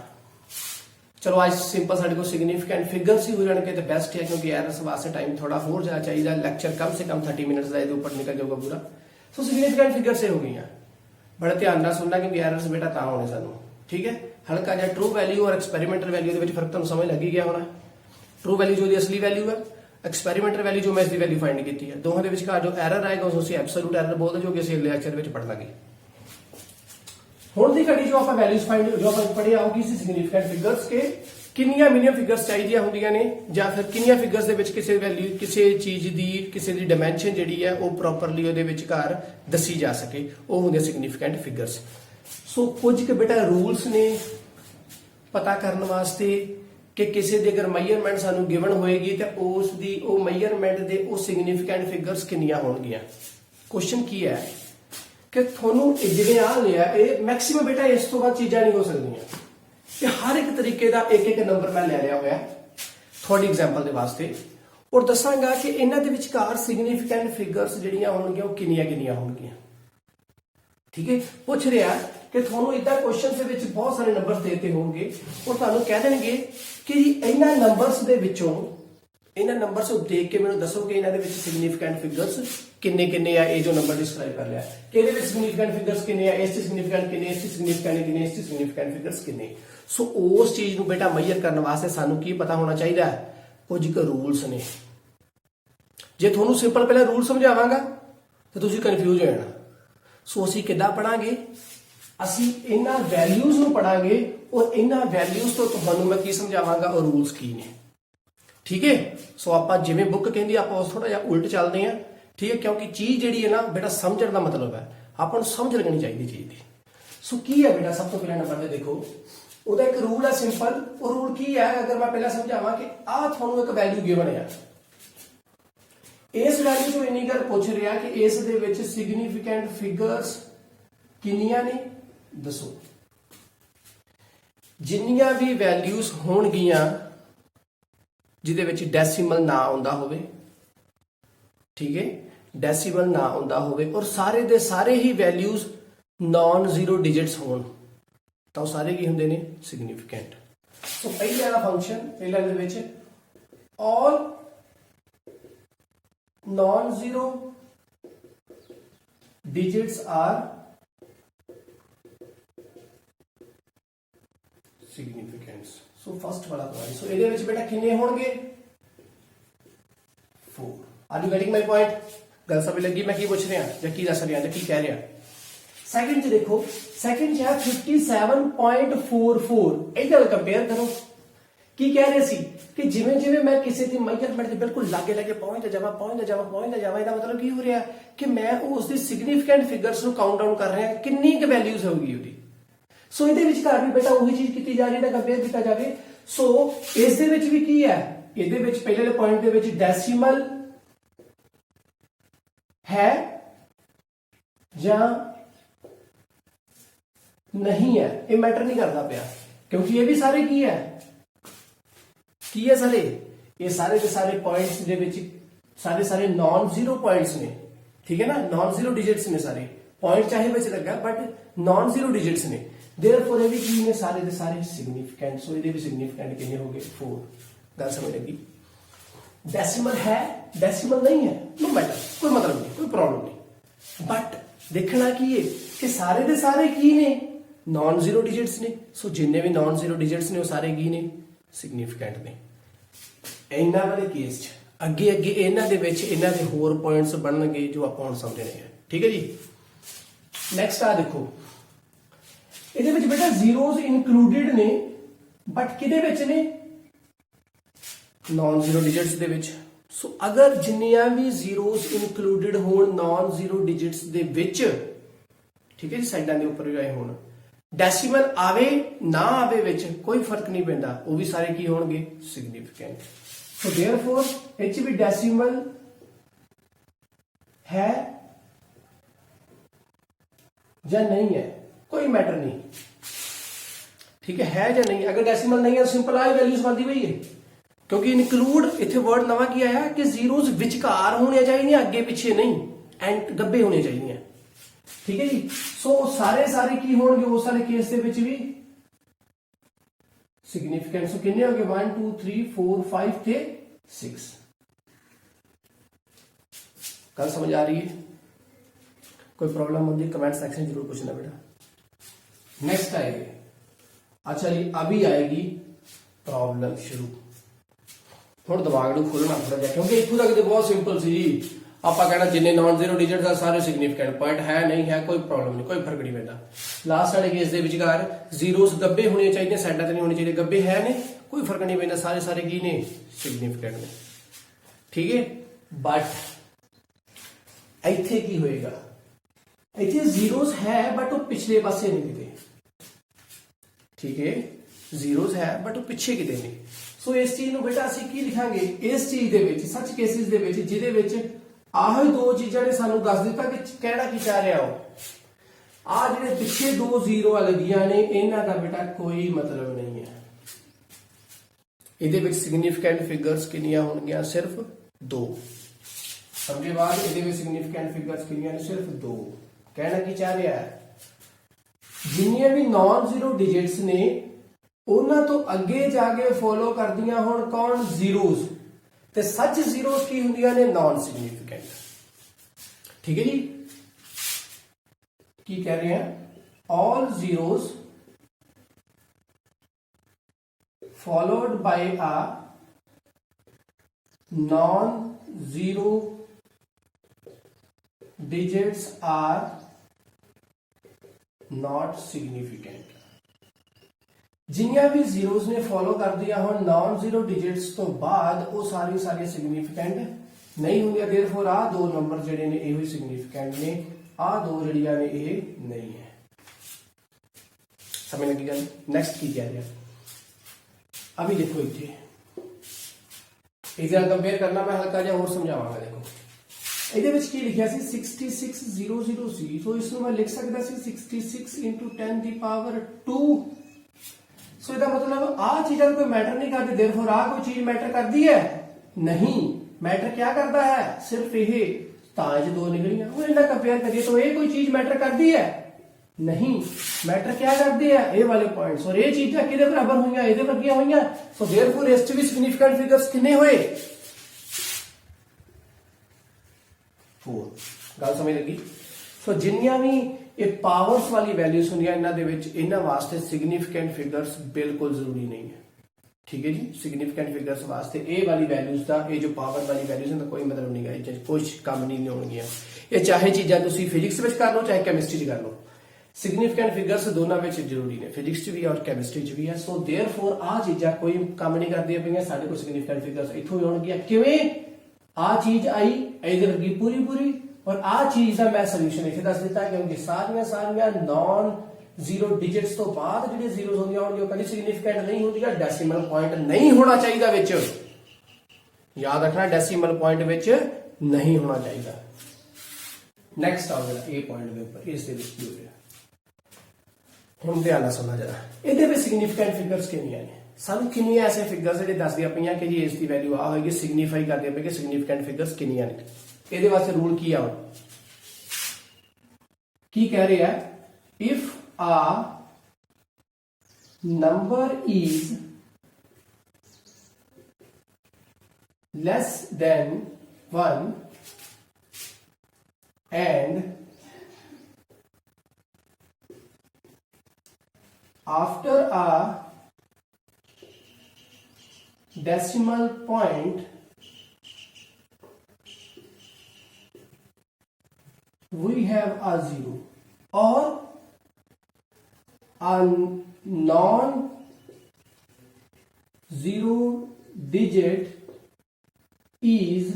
ਚਲੋ ਅੱਜ ਸਿੰਪਲ ਸਾਡੇ ਕੋਲ ਸਿਗਨੀਫੀਕੈਂਟ ਫਿਗਰਸ ਹੀ ਹੋ ਜਾਣਗੇ ਤਾਂ ਬੈਸਟ ਹੈ ਕਿਉਂਕਿ ਐਰਰਸ ਵਾਸਤੇ ਟਾਈਮ ਥੋੜਾ ਹੋਰ ਜ਼ਿਆਦਾ ਚਾਹੀਦਾ। ਲੈਕਚਰ ਕਮ ਸੇ ਕਮ 30 ਮਿੰਟਸ ਦਾ ਇਹਦੇ ਉੱਪਰ ਨਿਕਲ ਜਾਊਗਾ ਪੂਰਾ। ਸੋ ਸਿਗਨੀਫੀਕੈਂਟ ਫਿਗਰਸ ਇਹ ਹੋ ਗਈਆਂ। ਬੜਾ ਧਿਆਨ ਨਾਲ ਸੁਣਨਾ ਕਿਉਂਕਿ ਐਰਰਸ ਬੇਟਾ ਤਾਂ ਹੋਣੇ ਸਾਨੂੰ। ਠੀਕ ਹੈ, ਹਲਕਾ ਜਿਹਾ ਟਰੂ ਵੈਲਿਊ ਔਰ ਐਕਸਪੈਰੀਮੈਂਟਲ ਵੈਲਿਊ ਦੇ ਵਿੱਚ ਫਰਕ ਤੁਹਾਨੂੰ ਸਮਝ ਲੱਗ ਹੀ ਗਿਆ ਹੋਣਾ। ਟਰੂ ਵੈਲਿਊ ਜੋ ਦੀ ਅਸਲੀ ਵੈਲਿਊ ਹੈ, ਐਕਸਪੈਰੀਮੈਂਟਲ ਵੈਲਿਊ ਜੋ ਮੈਂ ਇਸ ਦੀ ਵੈਲਿਊ ਫਾਈਂਡ ਕੀਤੀ ਹੈ। ਦੋਹਾਂ ਦੇ ਵਿਚਕਾਰ ਜੋ ਐਰਰ ਆਏਗਾ ਉਸ ਨੂੰ ਅਸੀਂ ਐਬਸੋਲੂਟ ਐਰਰ ਬੋਲਦੇ ਜੋ ਕਿ ਅਸੀਂ ਅਗਲੇ ਲੈਕਚਰ ਵਿੱਚ ਪੜ੍ਹ ਲਾਂਗੇ। ਹੁਣ ਦੀ ਘੜੀ ਜੋ ਆਪਾਂ ਵੈਲਿਊਜ਼ ਫਾਈਂਡ ਜੋ ਆਪਾਂ ਪੜ੍ਹੇ ਆਉਗੀ ਸੀ ਸਿਗਨੀਫੀਕੈਂਟ ਫਿਗਰਸ ਕੇ ਕਿੰਨੀਆਂ ਮਿਨੀਮਮ ਫਿਗਰਸ ਚਾਹੀਦੀਆਂ ਹੁੰਦੀਆਂ ਨੇ ਜਾਂ ਫਿਰ ਕਿੰਨੀਆਂ ਫਿਗਰਸ ਦੇ ਵਿੱਚ ਕਿਸੇ ਵੈਲਿਊ ਕਿਸੇ ਚੀਜ਼ ਦੀ ਕਿਸੇ ਦੀ ਡਾਈਮੈਂਸ਼ਨ ਜਿਹੜੀ ਹੈ ਉਹ ਪ੍ਰੋਪਰਲੀ ਉਹਦੇ ਵਿਚਕਾਰ ਦੱਸੀ ਜਾ ਸਕੇ, ਉਹ ਹੁੰਦੇ ਸਿਗਨੀਫੀਕੈਂਟ ਫਿਗਰਸ। ਸੋ ਕੁਝ ਕੁ ਬੇਟਾ ਰੂਲਸ ਨੇ ਪਤਾ ਕਰਨ ਵਾਸਤੇ ਕਿ ਕਿਸੇ ਦੀ ਅਗਰ ਮੈਜ਼ਰਮੈਂਟ ਸਾਨੂੰ ਗਿਵਨ ਹੋਏਗੀ ਤਾਂ ਉਸ ਦੀ ਉਹ ਮੈਜ਼ਰਮੈਂਟ ਦੇ ਉਹ ਸਿਗਨੀਫੀਕੈਂਟ ਫਿਗਰਸ ਕਿੰਨੀਆਂ ਹੋਣਗੀਆਂ। ਕੁਐਸਚਨ ਕੀ ਹੈ ਕਿ ਤੁਹਾਨੂੰ ਜਿਵੇਂ ਆ ਲਿਆ ਇਹ ਮੈਕਸਿਮਮ ਬੇਟਾ ਇਸ ਤੋਂ ਬਾਅਦ ਚੀਜ਼ਾਂ ਨਹੀਂ ਹੋ ਸਕਦੀਆਂ ਕਿ ਹਰ ਇੱਕ ਤਰੀਕੇ ਦਾ ਇੱਕ ਨੰਬਰ ਮੈਂ ਲੈ ਲਿਆ ਹੋਇਆ ਤੁਹਾਡੀ ਐਗਜ਼ਾਮਪਲ ਦੇ ਵਾਸਤੇ ਔਰ ਦੱਸਾਂਗਾ ਕਿ ਇਹਨਾਂ ਦੇ ਵਿਚਕਾਰ ਸਿਗਨੀਫੀਕੈਂਟ ਫਿਗਰਸ ਜਿਹੜੀਆਂ ਹੋਣਗੀਆਂ ਉਹ ਕਿੰਨੀਆਂ ਹੋਣਗੀਆਂ। ਠੀਕ ਹੈ, ਪੁੱਛ ਰਿਹਾ ਕਿ ਤੁਹਾਨੂੰ ਇਦਾਂ ਕੁਐਸਚਨ ਦੇ ਵਿੱਚ ਬਹੁਤ ਸਾਰੇ ਨੰਬਰ ਦੇਤੇ ਹੋਣਗੇ ਔਰ ਤੁਹਾਨੂੰ ਕਹਿ ਦੇਣਗੇ ਕਿ ਜੀ ਇਹਨਾਂ ਨੰਬਰਸ ਦੇ ਵਿੱਚੋਂ ਇਹਨਾਂ ਨੰਬਰਸ ਨੂੰ ਦੇਖ ਕੇ ਮੈਨੂੰ ਦੱਸੋ ਕਿ ਇਹਨਾਂ ਦੇ ਵਿੱਚ ਸਿਗਨੀਫੀਕੈਂਟ ਫਿਗਰਸ ਕਿੰਨੇ ਆ। ਇਹ ਜੋ ਨੰਬਰ ਡਿਸਕ੍ਰਾਈਬ ਕਰ ਲਿਆ ਕਿ ਇਹਦੇ ਵਿੱਚ ਸਿਗਨੀਫੀਕੈਂਟ ਫਿਗਰਸ ਕਿੰਨੇ ਆ, ਇਸ ਚ ਸਿਗਨੀਫੀਕੈਂਟ ਕਿੰਨੇ, ਇਸ ਚ ਸਿਗਨੀਫੀਕੈਂਟ ਕਿੰਨੇ, ਇਸ ਚ ਸਿਗਨੀਫੀਕੈਂਟ ਫਿਗਰਸ ਕਿੰਨੇ। ਸੋ ਉਸ ਚੀਜ਼ ਨੂੰ ਬੇਟਾ ਮੈਜ਼ਰ ਕਰਨ ਵਾਸਤੇ ਸਾਨੂੰ ਕੀ ਪਤਾ ਹੋਣਾ ਚਾਹੀਦਾ ਹੈ? ਕੁਝ ਕੁ ਰੂਲਸ ਨੇ। ਜੇ ਤੁਹਾਨੂੰ ਸਿੰਪਲ ਪਹਿਲਾਂ ਰੂਲ ਸਮਝਾਵਾਂਗਾ ਤਾਂ ਤੁਸੀਂ ਕਨਫਿਊਜ਼ ਹੋ ਜਾਣਾ। ਸੋ ਅਸੀਂ ਕਿੱਦਾਂ ਪੜਾਂਗੇ? ਅਸੀਂ ਇਹਨਾਂ ਵੈਲਿਊਜ਼ ਨੂੰ ਪੜਾਂਗੇ ਔਰ ਇਹਨਾਂ ਵੈਲਿਊਜ਼ ਤੋਂ ਤੁਹਾਨੂੰ ਮੈਂ ਕੀ ਸਮਝਾਵਾਂਗਾ ਔਰ ਰੂਲਸ ਕੀ ਨੇ। ਠੀਕ ਹੈ, ਸੋ ਆਪਾਂ ਜਿਵੇਂ ਬੁੱਕ ਕਹਿੰਦੀ ਆਪਾਂ ਉਸ ਥੋੜਾ ਜਿਹਾ ਉਲਟ ਚੱਲਦੇ ਹਾਂ। ਠੀਕ ਹੈ, ਕਿਉਂਕਿ ਚੀਜ਼ ਜਿਹੜੀ ਹੈ ਨਾ ਬੇਟਾ ਸਮਝਣ ਦਾ ਮਤਲਬ ਹੈ ਆਪਾਂ ਨੂੰ ਸਮਝ ਲੱਗਣੀ ਚਾਹੀਦੀ ਚੀਜ਼ ਦੀ। ਸੋ ਕੀ ਹੈ ਬੇਟਾ? ਸਭ ਤੋਂ ਪਹਿਲਾਂ ਨੰਬਰ ਤੇ ਦੇਖੋ ਉਹਦਾ ਇੱਕ ਰੂਲ ਹੈ ਸਿੰਪਲ। ਉਹ ਰੂਲ ਕੀ ਹੈ ਅਗਰ ਮੈਂ ਪਹਿਲਾਂ ਸਮਝਾਵਾਂ ਕਿ ਆਹ ਤੁਹਾਨੂੰ ਇੱਕ ਵੈਲਿਊ ਗਿਵਨ ਹੈ। ਇਸ ਵੈਲਿਊ ਤੋਂ ਇੰਨੀ ਗੱਲ ਪੁੱਛ ਰਿਹਾ ਕਿ ਇਸ ਦੇ ਵਿੱਚ ਸਿਗਨੀਫੀਕੈਂਟ ਫਿਗਰਸ ਕਿੰਨੀਆਂ ਨੇ ਦੱਸੋ। ਜਿੰਨੀਆਂ ਵੀ ਵੈਲਿਊਜ਼ ਹੋਣਗੀਆਂ ਜਿਹਦੇ ਵਿੱਚ ਡੈਸੀਮਲ ਨਾ ਆਉਂਦਾ ਹੋਵੇ, ਠੀਕ ਹੈ, ਡੈਸੀਮਲ ਨਾ ਆਉਂਦਾ ਹੋਵੇ ਔਰ ਸਾਰੇ ਦੇ ਸਾਰੇ ਹੀ ਵੈਲਿਊਜ਼ ਨਾਨ ਜ਼ੀਰੋ ਡਿਜਿਟਸ ਹੋਣ ਤਾਂ ਉਹ ਸਾਰੇ ਕੀ ਹੁੰਦੇ ਨੇ? ਸਿਗਨੀਫੀਕੈਂਟ। ਸੋ ਪਹਿਲਾ ਵਾਲਾ ਫੰਕਸ਼ਨ ਪਹਿਲਾਂ ਦੇ ਵਿੱਚ all non-zero digits are significant। So first वाला पॉइंट। सो ਇਹਦੇ ਵਿੱਚ ਬੇਟਾ ਕਿੰਨੇ ਹੋਣਗੇ? 4। Are you getting my point? ਗੱਲ ਸਮਝ ਲੱਗੀ ਮੈਂ ਕੀ ਪੁੱਛ ਰਿਹਾ ਜਾਂ ਕੀ ਦੱਸ ਰਿਹਾ ਜਾਂ ਕੀ ਕਹਿ ਰਿਹਾ? ਸੈਕਿੰਡ ਚ ਦੇਖੋ, ਸੈਕਿੰਡ ਚ ਹੈ 57.44। ਇਹਦੇ ਨਾਲ ਕੰਪੇਅਰ ਕਰੋ। ਕੀ ਕਹਿ ਰਹੇ ਸੀ ਕਿ ਜਿਵੇਂ ਮੈਂ ਕਿਸੇ ਦੀ ਮੈਜ਼ਰਮੈਂਟ ਦੇ ਬਿਲਕੁਲ ਲਾਗੇ ਪਹੁੰਚਦਾ ਜਾਵਾਂ ਇਹਦਾ ਮਤਲਬ ਕੀ ਹੋ ਰਿਹਾ ਕਿ ਮੈਂ ਉਸ ਦੀ ਸਿਗਨੀਫੀਕੈਂਟ ਫਿਗਰਸ ਨੂੰ ਕਾਊਂਟ ਡਾਊਨ ਕਰ ਰਿਹਾ ਕਿੰਨੀ ਕੁ ਵੈਲਿਊਜ਼ ਹੋਊਗੀ ਉਹਦੀ। ਸੋ ਇਹਦੇ ਵਿਚਕਾਰ ਵੀ ਬੇਟਾ ਉਹੀ ਚੀਜ਼ ਕੀਤੀ ਜਾ ਰਹੀ ਹੈ, ਕੰਪੇਅਰ ਕੀਤਾ ਜਾਵੇ। ਸੋ ਇਸ ਦੇ ਵਿੱਚ ਵੀ ਕੀ ਹੈ? ਇਹਦੇ ਵਿੱਚ ਪਹਿਲੇ ਪੁਆਇੰਟ ਦੇ ਵਿੱਚ ਡੈਸੀਮਲ ਹੈ ਜਾਂ ਨਹੀਂ ਹੈ ਇਹ ਮੈਟਰ ਨਹੀਂ ਕਰਦਾ ਪਿਆ ਕਿਉਂਕਿ ਇਹ ਵੀ ਸਾਰੇ ਕੀ ਹੈ ਸਾਰੇ ये सारे के सारे पॉइंट्स दे विच सारे नॉन जीरो पॉइंट्स ने, ठीक है ना, नॉन जीरो डिजिट्स ने सारे पॉइंट चाहे विच लगा बट नॉन जीरो डिजिट्स ने, देयरफॉर ये भी की ने सारे दे सारे सिग्निफिकेंट, सो ये भी सिग्निफिकेंट कितने हो गए 4। गल समझ लगी? डेसिमल है डेसिमल नहीं है नो मैटर, कोई मतलब नहीं, कोई प्रॉब्लम नहीं, बट देखना की है कि सारे दे सारे की ने नॉन जीरो डिजिट्स ने, सो जिन्ने भी नॉन जीरो डिजिट्स ने वो सारे की ने सिग्निफिकेंट ने। इन्ना वाले केस च ਅੱਗੇ ਅੱਗੇ ਇਹਨਾਂ ਦੇ ਵਿੱਚ ਇਹਨਾਂ ਦੇ ਹੋਰ ਪੁਆਇੰਟਸ ਬਣਨਗੇ ਜੋ ਆਪਾਂ ਹੁਣ ਸਮਝਣੇ ਆ, ਠੀਕ ਹੈ ਜੀ। ਨੈਕਸਟ ਆ ਦੇਖੋ, ਇਹਦੇ ਵਿੱਚ ਬੇਟਾ ਜ਼ੀਰੋਜ਼ ਇਨਕਲੂਡਡ ਨੇ ਬਟ ਕਿਹਦੇ ਵਿੱਚ ਨੇ? ਨॉन ਜ਼ੀਰੋ ਡਿਜਿਟਸ ਦੇ ਵਿੱਚ। ਸੋ ਅਗਰ ਜਿੰਨੀਆਂ ਵੀ ਜ਼ੀਰੋਜ਼ ਇਨਕਲੂਡਡ ਹੋਣ ਨॉन ਜ਼ੀਰੋ ਡਿਜਿਟਸ ਦੇ ਵਿੱਚ, ਠੀਕ ਹੈ ਜੀ, ਸਾਈਡਾਂ ਦੇ ਉੱਪਰ ਵੀ ਆਏ ਹੋਣ, ਡੈਸੀਮਲ ਆਵੇ ਨਾ ਆਵੇ ਵਿੱਚ ਕੋਈ ਫਰਕ ਨਹੀਂ ਪੈਂਦਾ, ਉਹ ਵੀ ਸਾਰੇ ਕੀ ਹੋਣਗੇ? ਸਿਗਨੀਫੀਕੈਂਟ। So therefore h भी डेसिमल है या नहीं है कोई मैटर नहीं, ठीक है या नहीं। अगर डेसिमल नहीं है तो सिंपल आई वैल्यूज बनती पई है, क्योंकि इनकलूड इतने वर्ड नवा की आया कि जीरोज विचकार होने चाहिए, अगे पिछे नहीं, एंड गब्बे होने चाहिए, ठीक है जी। सो सारे की होंगे वो सारे केस के विच भी सिग्निफिकेंट। सो कितने हो गए 1 2 3 4 5 थे 6। कल समझ आ रही है? कोई प्रॉब्लम होगी कमेंट सेक्शन जरूर पूछना बेटा। नेक्स्ट आएगी, अच्छा जी अभी आएगी प्रॉब्लम शुरू। हुण दिमाग नूं खोलना थोड़ा जिहा, क्योंकि इत्थों तक तो बहुत सिंपल सी जी। ਆਪਾਂ कहना जिन्ने नॉन जीरो डिजिट आ सारे सिग्निफिकेंट, पॉइंट है नहीं है कोई प्रॉब्लम नहीं, कोई फर्क नहीं पैंदा। लास्ट वाले केस दे विचकार जीरोस गब्बे होने चाहिए, साइडां ते नहीं होने चाहिए, गब्बे है ने कोई फर्क नहीं पैंदा, सारे की ने सिग्निफिकेंट ने, ठीक है। बट इत्थे की होएगा? इत्थे जीरोस है बट वो पिछले पासे नहीं किते, ठीक है, जीरोस है बट वो पिछे किते नहीं। सो इस चीज नूं बेटा असीं की लिखांगे इस चीज दे विच, सच केसिस दे विच जिहदे विच आह दो चीज़ों ने सानू दस दिता कि कहना की चाह रहा हो, आ जिहड़े पिछे दो जीरो लगियां ने इन्हां दा बेटा कोई मतलब नहीं है। इहदे विच सिग्निफिकेंट फिगर्स कितनियां होणगियां? सिर्फ 2। समझे बात? इहदे विच सिग्निफिकेंट फिगर्स कितनियां ने? सिर्फ 2। कहना की चाह रहा है जिन्नियां भी नॉन जीरो डिजिट्स ने उन्हां तो अगे जाके फॉलो करदियां होण कौन? जीरोस। ते सच जीरोस की हुंदियां ने? नॉन सिग्निफिकेंट, ठीक है जी। की कह रहे हैं? All zeros followed by a non zero digits are not significant. जिन्नियां भी जीरोस ने फॉलो कर दिया हो नॉन जीरो डिजिट्स तो बाद वो सारी सिग्निफिकेंट नहीं होंगे, देयरफॉर आ दो नंबर जिहड़े ने ये सिग्निफिकेंट ने, आ दो जिहड़ियां ने ये नहीं है। समझ लगी गल? नेक्स्ट की कह रहा अभी देखो इतने इधर कंपेयर करना, मैं हल्का जिहा होर समझावांगा। देखो ਇਹਦੇ ਵਿੱਚ ਕੀ ਲਿਖਿਆ ਸੀ 6600 ਸੀ, ਸੋ ਇਸ ਨੂੰ ਮੈਂ ਲਿਖ ਸਕਦਾ ਸੀ 66 into 10 ਦੀ ਪਾਵਰ 2। सो इसका मतलब आ चीजा कोई मैटर नहीं करती, देयरफॉर आ कोई चीज मैटर करती है नहीं। मैटर क्या करता है? सिर्फ ये ताज 2 निकलियां, वो इनका कंपेयर करिए तो ये कोई चीज मैटर करती है नहीं। मैटर क्या करती है? ये वाले पॉइंट्स, और ये चीजा किहदे बराबर हुई? इहदे वर्गियां हुई। सो देयरफॉर इस च भी सिग्निफिकेंट फिगर्स कितने हुए? 4। गल समझ लगी? सो जिन्नियां भी ये पावर्स वाली वैल्यूज होंगे इन्हां दे विच इन्हां वास्ते सिग्निफिकेंट फिगर्स बिल्कुल जरूरी नहीं है, ठीक है जी। सिग्निफिकेंट फिगर्स वास्ते ए वाली वैल्यूज का, ये जो पावर वाली वैल्यूज है कोई मतलब नहीं है, कुछ काम नहीं होंगे। ये चाहे चीज़ां तुसीं फिजिक्स में कर लो चाहे कैमिस्ट्री कर लो, सिग्निफिकेंट फिगर्स दोनों में जरूरी ने, फिजिक्स च भी है और कैमिस्ट्री च भी है। सो देयरफॉर आ चीज़ां कोई काम नहीं करदियां पईयां, साडे कोल सिग्निफिकेंट फिगर्स इत्थों आउणगियां। किवें? आ चीज आई इधर वर्गी पूरी पूरी, और आ चीज का मैं सोल्यूशन इत्थे दस दिता, क्योंकि सारियां नॉन जीरो डिजिट्स तो बाद जिहड़े जीरोस होंदियां होणगियां कभी सिग्निफिकेंट नहीं होंदियां, डेसिमल पॉइंट नहीं होना चाहिए विच। याद रखना डेसिमल पॉइंट विच नहीं होना चाहिए। नेक्स्ट आओ जरा ए पॉइंट के ऊपर, इस दे विच की हो रहा हुण ध्यान नाल सुणना जरा। इहदे विच सिग्निफिकेंट फिगर्स कितनियां ने? ਸਾਨੂੰ ਕਿੰਨੀਆਂ ਐਸੇ ਫਿਗਰਸ ਜਿਹੜੇ ਦੱਸਦੀਆਂ ਪਈਆਂ ਕਿ ਜੀ ਇਸ ਦੀ ਵੈਲਿਊ ਆ ਹੋਏਗੀ, ਸਿਗਨੀਫਾਈ ਕਰਦੀਆਂ ਪਈ ਕਿ ਸਿਗਨੀਫੀਕੈਂਟ ਫਿਗਰਸ ਕਿੰਨੀਆਂ ਨੇ। ਇਹਦੇ ਵਾਸਤੇ ਰੂਲ ਕੀ ਆ, ਕੀ ਕਹਿ ਰਿਹਾ, ਇਫ ਆ number is less than 1 and after a decimal point we have a zero, or a non-zero digit is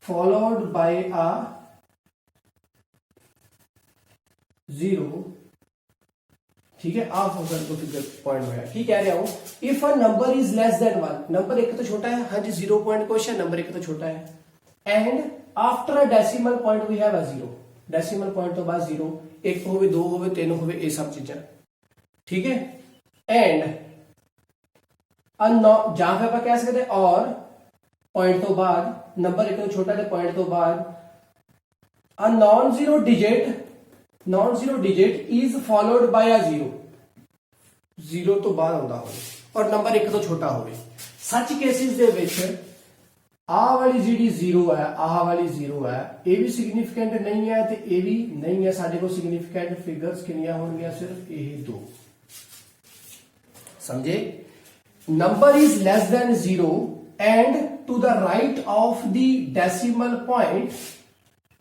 followed by a zero। ठीक है, आप अगर तो फिगर पॉइंट होया, की कह रहा हूं, if a number is less than 1, number एक तो छोटा है, हाँ जी 0 पॉइंट कुछ है, नंबर एक तो छोटा है, and after a decimal point we have a zero, decimal point तो बाद जीरो, एक होवे, दो होवे, तीन होवे, ये सब चीजें, ठीक है। एंड जहां पे आप कह सकते हैं और पॉइंट तो बाद नंबर एक तो छोटा है, पॉइंट तो बाद अ non zero digit is followed by a zero, zero तो बाद आंदा होवे और नंबर एक तो छोटा होवे। सच केसेस दे विच आ वाली जी जीरो है, आह वाली जीरो है, ये भी सिग्निफिकेंट नहीं है ते ये भी नहीं है। साडे को सिग्निफिकेंट फिगर्स कितनियां होंगियां, सिर्फ ये दो, समझे। Number is less than 0 and to the right of the decimal point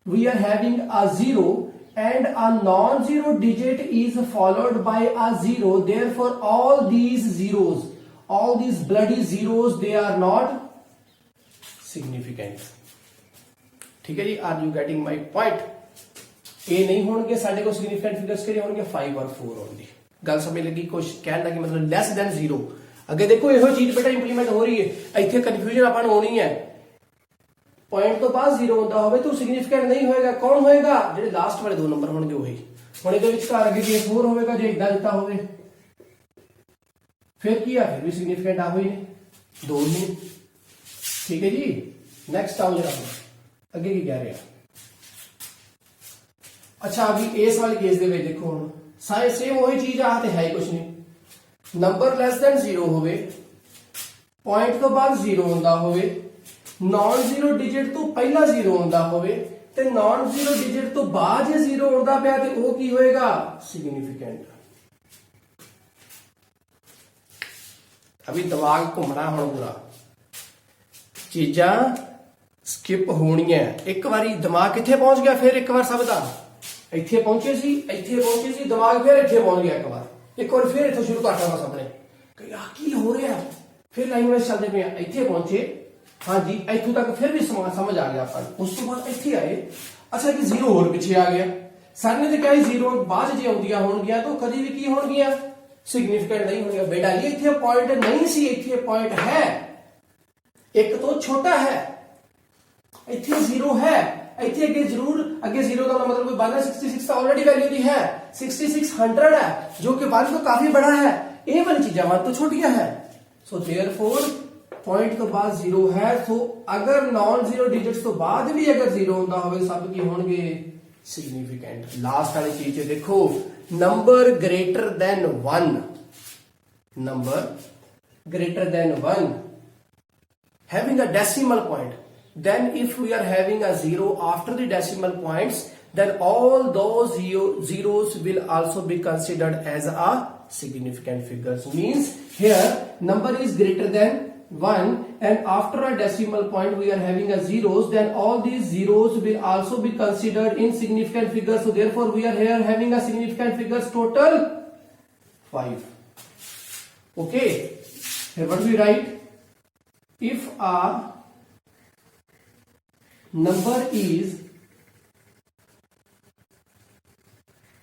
we are having a 0 and a non-zero digit is followed by a 0, therefore all these zeros, all these bloody zeros, they are not significant। ठीक है जी, are you getting my point? ये नहीं होंगे साडे को significant figures के होंगे 5 और 4 होंगे। गल समझ लगी, कुछ कहने लगी मतलब less than 0। अगे देखो यो चीज बेटा इंप्लीमेंट हो रही है, इतने कन्फ्यूजन अपन होनी है, पॉइंट तो बाद जीरो होता होवे तो सिग्निफिकेंट नहीं होएगा, कौन होएगा, जेडे लास्ट वाले दो नंबर होंगे वही। हुण इहदे विचकार अगे जे 4 होवेगा, जे इदां दिता होवे फिर की है, फिर भी सिग्निफिकेंट आ होई नहीं, दो ही। ठीक है जी, नेक्स्ट आओ जरा अगे की कह रहे हैं। अच्छा अभी इस वाले केस दे विच देखो हुण सारे सेम वही चीज आ ते है ही कुछ नहीं, नंबर लेस देन 0 होवे, पॉइंट तो बाद 0 होंदा होवे, नॉन जीरो डिजिट तो पहला 0 होंदा होवे ते नॉन जीरो डिजिट तो बाद जे 0 होंदा पिया ते वो की होएगा, सिग्निफिकेंट। अभी दिमाग घुमना हुण पूरा, चीजां स्किप होणियां, एक बारी दिमाग किथे पहुंच गया, फिर एक बार सब दा इत्थे पहुंचे सी, दिमाग फिर इत्थे पहुंच गया, एक बार फिर इत्थों शुरू करता बस अपने की हो रहा, फिर लाइन में चलते पे इत्थे पहुंचे, हाँ जी इत्थों तक फिर भी समझ आ गया अपन, उस तो बाद इत्थे आए, अच्छा कि जीरो होर पिछे आ गया, सर ने तो क्या जीरो बाद जे आउंदियां होणगियां तो कदी भी की होणगियां, सिग्निफिकेंट नहीं होणगियां। बेटा ये इत्थे पॉइंट नहीं सी, इत्थे पॉइंट है, एक तो छोटा है, इत्थे जीरो है, इत्थे अगे जरूर अगे जीरो का मतलब कोई 66 तो ऑलरेडी वैल्यू दी है, 6600 है जो कि 1 तो काफी बड़ा है, ये वाली चीजें 1 तो छोटियां है, सो देयरफॉर पॉइंट तो बाद 0 है, सो अगर नॉन जीरो डिजिट्स तो बाद भी अगर 0 होंदा होवे सब की होणगे सिग्निफिकेंट। लास्ट वाली चीज देखो, number greater than 1, number greater than 1 having a decimal point, then if we are having a 0 after the decimal points, then all those zeros will also be considered as a significant figures। Means here number is greater than 1 and after a decimal point we are having a zeros, then all these zeros will also be considered in significant figures, so therefore we are here having a significant figures total 5। okay, here what we write, if a number is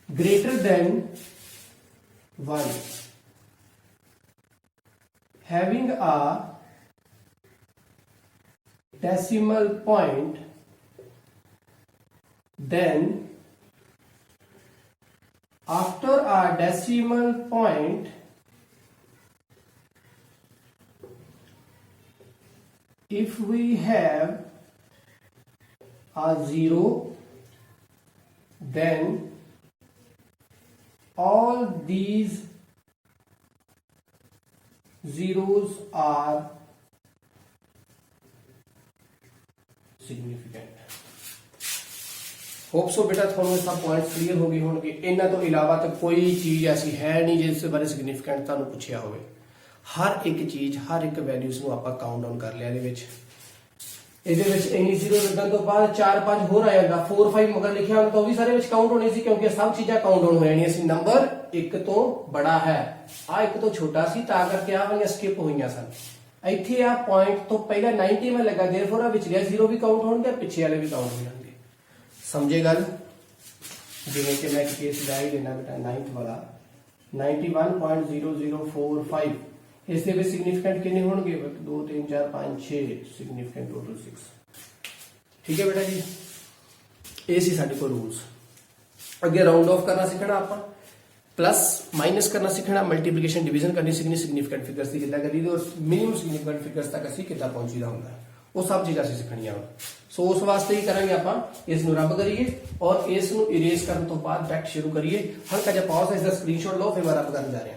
greater than 1 having a decimal point, then after a decimal point if we have a 0, then all these zeros are significant. Hope so बेटा थोड़ा सब points clear हो गए होंगे। इन्हां तो इलावा तो कोई चीज ऐसी है नहीं जिस बारे सिग्निफिकेंट ਤੁਹਾਨੂੰ ਪੁੱਛਿਆ ਹੋਵੇ। ਹਰ ਇੱਕ ਚੀਜ਼ ਹਰ ਇੱਕ ਵੈਲਿਊਜ਼ ਨੂੰ ਆਪਾਂ ਕਾਊਂਟ ਡਾਊਨ ਕਰ ਲਿਆ ਇਹਦੇ ਵਿੱਚ ਇੰਨੀ ਜ਼ੀਰੋ ਲੱਗਣ ਤੋਂ ਬਾਅਦ 4 5 ਹੋਰ ਆਏਗਾ 4 5 ਮਗਰ ਲਿਖਿਆ ਹੁੰਦਾ ਤਾਂ ਉਹ ਵੀ ਸਾਰੇ ਵਿੱਚ ਕਾਊਂਟ ਹੋਣੇ ਸੀ ਕਿਉਂਕਿ ਸਭ ਚੀਜ਼ਾਂ ਕਾਊਂਟ ਡਾਊਨ ਹੋ ਜਾਣੀਆਂ ਸੀ। ਨੰਬਰ ਇੱਕ ਤੋਂ ਬੜਾ ਹੈ ਆ ਇੱਕ ਤੋਂ ਛੋਟਾ ਸੀ ਤਾਂ ਕਰਕੇ ਆ ਵਾਲੀਆਂ ਸਕਿਪ ਹੋਈਆਂ ਸਨ। ਇੱਥੇ ਆ ਪੁਆਇੰਟ ਤੋਂ ਪਹਿਲਾਂ 90 ਮੈਂ ਲੱਗਾ देयरफॉर ਆ ਵਿਚਲੇ ਜ਼ੀਰੋ ਵੀ ਕਾਊਂਟ ਹੋਣਗੇ ਪਿੱਛੇ ਵਾਲੇ ਵੀ ਕਾਊਂਟ ਹੋ ਜਾਣਗੇ। ਸਮਝੇ ਗੱਲ? ਜਿਵੇਂ ਕਿ ਮੈਂ ਕੇਸ ਲੈ ਹੀ ਲੈਣਾ ਬੇਟਾ 9th ਵਾਲਾ 91.0045 ਇਸ ਦੇ ਵਿੱਚ ਸਿਗਨੀਫੀਕੈਂਟ ਕਿੰਨੇ ਹੋਣਗੇ 2 3 4 5 6 ਸਿਗਨੀਫੀਕੈਂਟ ਟੋਟਲ 6। ਠੀਕ ਹੈ ਬੇਟਾ ਜੀ ਇਹ ਸੀ ਸਾਡੇ ਕੋਲ ਰੂਲਸ। ਅੱਗੇ ਰਾਉਂਡ ਆਫ ਕਰਨਾ ਸਿੱਖਣਾ ਆਪਾਂ प्लस माइनस करना सीखना मल्टीप्लिकेशन डिवीजन करनी सीखनी सिग्निफिकेंट फिगर्स की कितना करी और मिनिमम सिग्निफिकेंट फिगर्स तक ਅਸੀਂ ਕਿੱਦਾਂ ਪਹੁੰਚੀਦਾ ਹੁੰਦਾ ਉਹ ਸਭ ਚੀਜ਼ਾਂ ਅਸੀਂ ਸਿੱਖਣੀਆਂ ਸੋ ਉਸ ਵਾਸਤੇ ਹੀ ਕਰਾਂਗੇ ਆਪਾਂ ਇਸ ਨੂੰ ਰੱਬ ਕਰੀਏ ਔਰ ਇਸ ਨੂੰ ਇਰੇਜ਼ ਕਰਨ ਤੋਂ ਬਾਅਦ ਬੈਕ ਸ਼ੁਰੂ ਕਰੀਏ। ਹਲਕਾ ਜਿਹਾ ਪਾਜ਼ ਇਸ ਦਾ ਸਕਰੀਨਸ਼ਾਟ ਲਓ ਫਿਰ ਮੈਂ ਰੱਬ ਕਰਨ ਜਾ ਰਿਹਾ।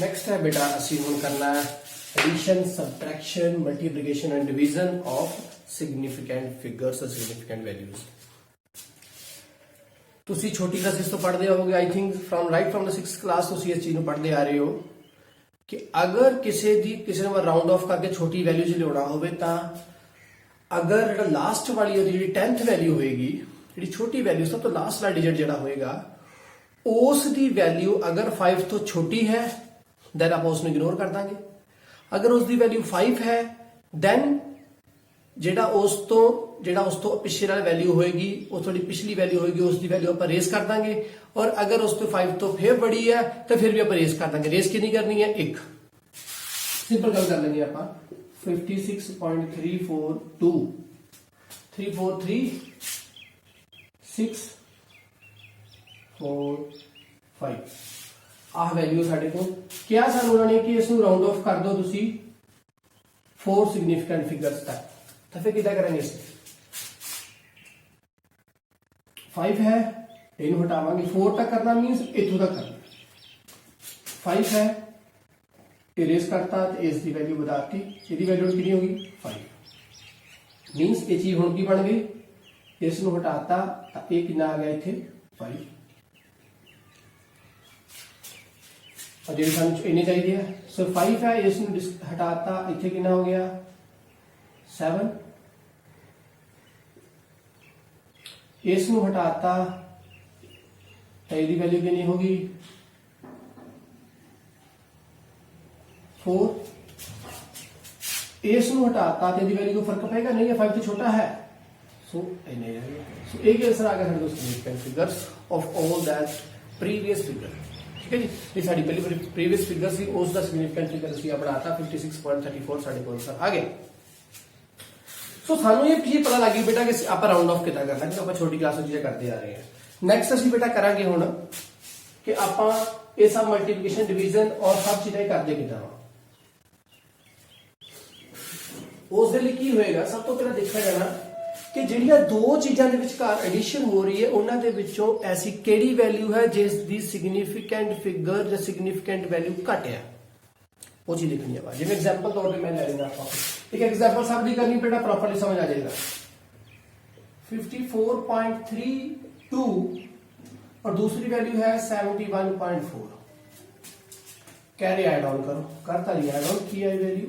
नेक्स्ट है बेटा ਅਸੀਂ ਹੁਣ ਕਰਨਾ ਹੈ addition subtraction multiplication and division of significant figures और सिग्निफिकेंट वैल्यूज। ਤੁਸੀਂ ਛੋਟੀ ਕਲਾਸਿਸ ਤੋਂ ਪੜ੍ਹਦੇ ਹੋਵੋਗੇ I think from right from the 6th class ਤੁਸੀਂ ਇਸ ਚੀਜ਼ ਨੂੰ ਪੜ੍ਹਦੇ ਆ ਰਹੇ ਹੋ ਕਿ ਅਗਰ ਕਿਸੇ ਨੂੰ ਰਾਉਂਡ ਆਫ ਕਰਕੇ ਛੋਟੀ ਵੈਲਿਊ ਚ ਲਿਆਉਣਾ ਹੋਵੇ ਤਾਂ ਅਗਰ ਜਿਹੜਾ ਲਾਸਟ ਵਾਲੀ ਉਹਦੀ ਜਿਹੜੀ 10th ਵੈਲਿਊ ਹੋਏਗੀ ਜਿਹੜੀ ਛੋਟੀ ਵੈਲਿਊ ਸਭ ਤੋਂ ਲਾਸਟ ਵਾਲਾ ਡਿਜਿਟ ਜਿਹੜਾ ਹੋਏਗਾ ਉਸ ਦੀ ਵੈਲਿਊ ਅਗਰ 5 ਤੋਂ ਛੋਟੀ ਹੈ then ਆਪਾਂ ਉਸ ਨੂੰ ਇਗਨੋਰ ਕਰ ਦਾਂਗੇ। ਅਗਰ ਉਸ ਦੀ ਵੈਲਿਊ 5 ਹੈ then ਜਿਹੜਾ ਉਸ ਤੋਂ ਪਿਛਲੇ ਵਾਲੀ ਵੈਲਿਊ ਹੋਏਗੀ ਉਹ ਥੋੜੀ ਪਿਛਲੀ ਵੈਲਿਊ ਹੋਏਗੀ ਉਸ ਦੀ ਵੈਲਿਊ ਆਪਾਂ ਰੇਸ ਕਰ ਦਾਂਗੇ ਔਰ ਅਗਰ ਉਸ ਤੋਂ 5 ਤੋਂ ਫਿਰ ਬੜੀ ਹੈ ਤਾਂ ਫਿਰ ਵੀ ਆਪਾਂ ਰੇਸ ਕਰ ਦਾਂਗੇ। ਰੇਸ ਕਿੰਨੀ ਕਰਨੀ ਹੈ 1 ਸਿੰਪਲ ਗੱਲ ਕਰ ਲੈਂਗੇ ਆਪਾਂ 56.342 343645 ਆਹ ਵੈਲਿਊ ਸਾਡੇ ਕੋਲ ਕਿਹਾ ਸਾਨੂੰ ਉਹਨਾਂ ਨੇ ਕਿ ਇਸ ਨੂੰ ਰਾਉਂਡ ਆਫ ਕਰ ਦਿਓ ਤੁਸੀਂ 4 ਸਿਗਨੀਫੀਕੈਂਟ ਫਿਗਰਸ ਤੱਕ ਤਾਂ ਫਿਰ ਕਿੱਦਾਂ ਕਰਾਂਗੇ ਇਸ 5 ਹੈ ਇਹਨੂੰ ਹਟਾਵਾਂਗੇ 4 ਤੱਕ ਕਰਨਾ ਮੀਨਸ ਇੱਥੋਂ ਤੱਕ ਕਰਨਾ 5 ਹੈ ਇਰੇਜ਼ ਕਰਤਾ ਤੇ ਇਸ ਦੀ ਵੈਲਿਊ ਵਧਾਤੀ ਇਹਦੀ ਵੈਲਿਊ ਕਿੰਨੀ ਹੋ ਗਈ 5 ਮੀਨਸ ਇਹ ਚੀਜ਼ ਹੁਣ ਕੀ ਬਣ ਗਈ ਇਸ ਨੂੰ ਹਟਾਤਾ ਤਾਂ ਇਹ ਕਿੰਨਾ ਆ ਗਿਆ ਇੱਥੇ 5 और जो इन्नी चाहिए सो 5 है इस हटाता इतने कितना हो गया 7 इस हटाता तो यदि वैल्यू कितनी होगी 4 इस हटाता तो यदि वैल्यू को फर्क पेगा नहीं है 5 तो छोटा है सो एक आंसर आ गया साढ़े significant figures of all that previous figure. ठीक है जी ये साड़ी पहली प्रीवियस फिगर सी उस दा सिग्निफिकेंट फिगर ਅਸੀਂ ਬਣਾਤਾ 56.34 ਸਾਡੇ ਕੋਲ ਸਰ ਆ ਗਏ। ਸੋ ਸਾਨੂੰ ਇਹ ਵੀ ਪਤਾ ਲੱਗ ਗਿਆ ਬੇਟਾ ਕਿ ਆਪਾਂ ਰਾਉਂਡ ਆਫ ਕਿੱਦਾਂ ਕਰਨਾ ਕਿ ਆਪਾਂ ਛੋਟੀ ਕਲਾਸ ਵਿੱਚ ਕਰਦੇ ਆ ਰਹੇ ਹਾਂ। ਨੈਕਸਟ ਅਸੀਂ ਬੇਟਾ ਕਰਾਂਗੇ ਹੁਣ ਕਿ ਆਪਾਂ ਇਹ ਸਭ ਮਲਟੀਪਲੀਕੇਸ਼ਨ ਡਿਵੀਜ਼ਨ ਔਰ ਸਭ ਚੀਜ਼ਾਂ ਕਰਦੇ ਕਿੱਦਾਂ ਉਸ ਦੇ ਲਈ ਕੀ ਹੋਏਗਾ ਸਭ ਤੋਂ ਪਹਿਲਾਂ ਦੇਖਿਆ ਜਾਣਾ ਕਿ ਜਿਹੜੀਆਂ ਦੋ ਚੀਜ਼ਾਂ ਦੇ ਵਿਚਕਾਰ ਐਡੀਸ਼ਨ ਹੋ ਰਹੀ ਹੈ ਉਹਨਾਂ ਦੇ ਵਿੱਚੋਂ ਐਸੀ ਕਿਹੜੀ ਵੈਲਿਊ ਹੈ ਜਿਸ ਦੀ ਸਿਗਨੀਫੀਕੈਂਟ ਫਿਗਰ ਜਾਂ ਸਿਗਨੀਫੀਕੈਂਟ ਵੈਲਿਊ ਘੱਟ ਹੈ ਉਹ ਚੀਜ਼ ਦੇਖਣੀ ਹੈ। ਜਿਵੇਂ ਐਗਜ਼ਾਮਪਲ ਤੌਰ ਤੇ ਮੈਂ ਲੈ ਲੈਣਾ ਆਪਾਂ ਇੱਕ ਐਗਜ਼ਾਮਪਲ ਸਭ ਦੀ ਕਰਨੀ ਬੇਟਾ ਪ੍ਰੋਪਰਲੀ ਸਮਝ ਆ ਜਾਏਗਾ 54.32 और दूसरी वैल्यू है 71.4 कैरे ऐड ऑन करो करता नहीं ऐड ऑन की आई वैल्यू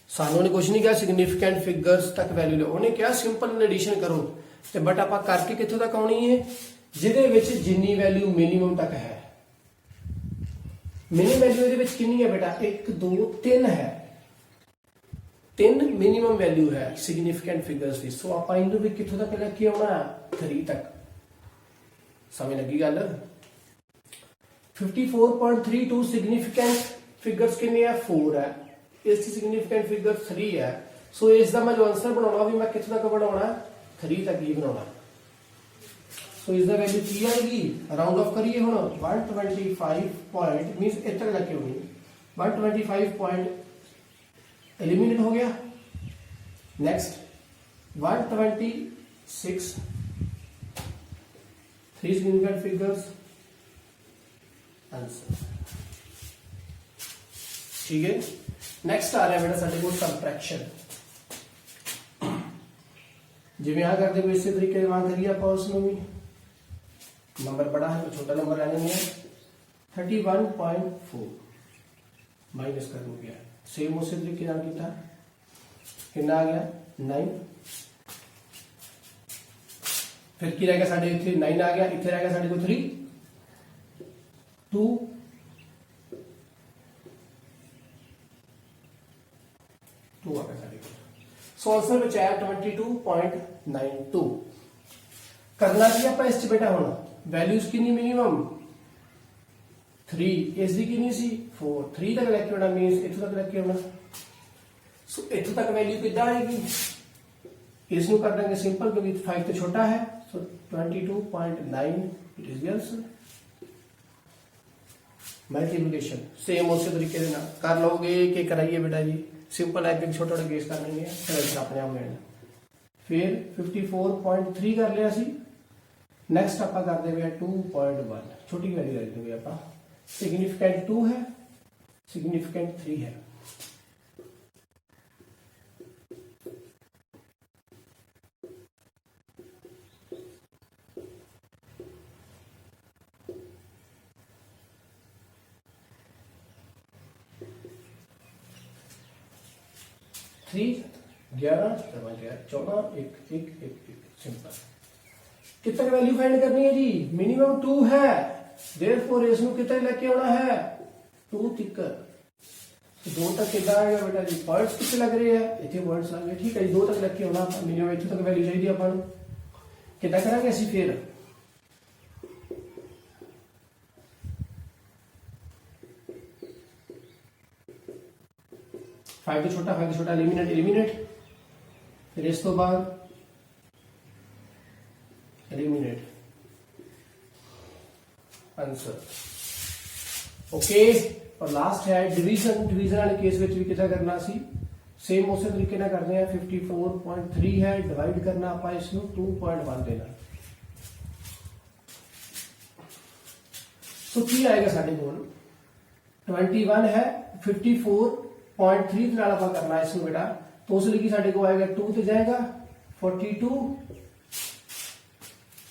ਸਾਨੂੰ ਨੇ ਕੁਝ ਨਹੀਂ ਕਿਹਾ ਸਿਗਨੀਫੀਕੈਂਟ ਫਿਗਰਸ ਤੱਕ ਵੈਲਿਊ ਲਓ ਉਹਨੇ ਕਿਹਾ ਸਿੰਪਲ ਐਡੀਸ਼ਨ ਕਰੋ ਤੇ ਬਟ ਆਪਾਂ ਕਰਕੇ ਕਿੱਥੋਂ ਤੱਕ ਆਉਣੀ ਹੈ ਜਿਹਦੇ ਵਿੱਚ ਜਿੰਨੀ ਵੈਲਿਊ ਮਿਨੀਮਮ ਤੱਕ ਹੈ। ਮਿਨੀਮਮ ਵੈਲਿਊ ਇਹਦੇ ਵਿੱਚ ਕਿੰਨੀ ਹੈ ਬੇਟਾ 1 2 3 ਹੈ 3 ਮਿਨੀਮਮ ਵੈਲਿਊ ਹੈ ਸਿਗਨੀਫੀਕੈਂਟ ਫਿਗਰਸ ਦੀ। ਸੋ ਆਪਾਂ ਇਹਨੂੰ ਵੀ ਕਿੱਥੋਂ ਤੱਕ ਲੈ ਕੇ ਆਉਣਾ 3 ਤੱਕ ਸਮਝ ਲੱਗੀ ਗੱਲ। 54.32 ਸਿਗਨੀਫੀਕੈਂਟ फिगर्स कितने है 4 है इसकी सिग्निफिकेंट फिगर 3 है। सो इस दा मैं जो आंसर बनाना भी मैं कितना तक बनाना 3 तक ही बनाना। सो इसका वैल्यू की आएगी, राउंड ऑफ करिए हम 125 पॉइंट मीन्स इतने तक लगे होनी 125 पॉइंट एलिमिनेट हो गया। Next 126 3 significant figures answer. ठीक है, नेक्स्ट आ रहा है बेटा साडे को सबट्रैक्शन। जिवें आ करते हुए इसी तरीके वहां करिए आप उसमें भी नंबर बड़ा है तो छोटा नंबर आने में 31.4 माइनस कर हो गया। सेम उसी तरीके नाल किया कितना आ गया 9। फिर की रह गया साडे इथे 9 आ गया, इथे रह गया साडे को 3 2 2 आ गया साडे को। सो आंसर बचा है 22.92। करना की आप इस बेटा हुण वैल्यूज कितनी मिनिमम 3 इस दी कितनी सी 4 3 तक लेके होना मींस इथों तक लेके होना। सो इथों तक वैल्यू कितना आएगी इसनु कर देंगे सिंपल क्योंकि 5 तो छोटा है। सो 22.9 it is the answer. Multiplication same उसी तरीके से ना कर लोगे कि कराइए बेटा जी सिंपल है कि छोटा छोटा केस कर लेंगे फिर अपने आप लेना। फिर 54.3 कर लिया सी। नेक्स्ट आप कर देंगे 2.1 छोटी वैल्यू रख देंगे आप। सिग्निफिकेंट 2 है सिग्निफिकेंट 3 है। Three 11 14 1 1 1 simple. कितने वैल्यू फाइंड करनी है जी मिनिमम 2 है देयरफॉर इसमें कितने लेके आना है 2 तक। तो 2 तक कितना आएगा बेटा जी पॉइंट्स कितने लग रहे हैं इतने पॉइंट्स लग रहे ठीक है जी 2 तक लेके आना मिनिमम इतने तक वैल्यू चाहिए अपन कितना करांगे असि फिर 5 तो छोटा एलिमिनेट एलिमिनेट फिर इस तो बाद एलिमिनेट आंसर। ओके और लास्ट है डिवीजन। डिवीजन वाले केस में भी कितना करना सी सेम उसी तरीके ना करते हैं 54.3 है डिवाइड करना आप इसमें 2.1 देना। तो की आएगा साढ़े कोल 21 है 54.3 नाल आप करना है इसमें बेटा तो उस लिखी साढ़े को आएगा 2 ते जाएगा 42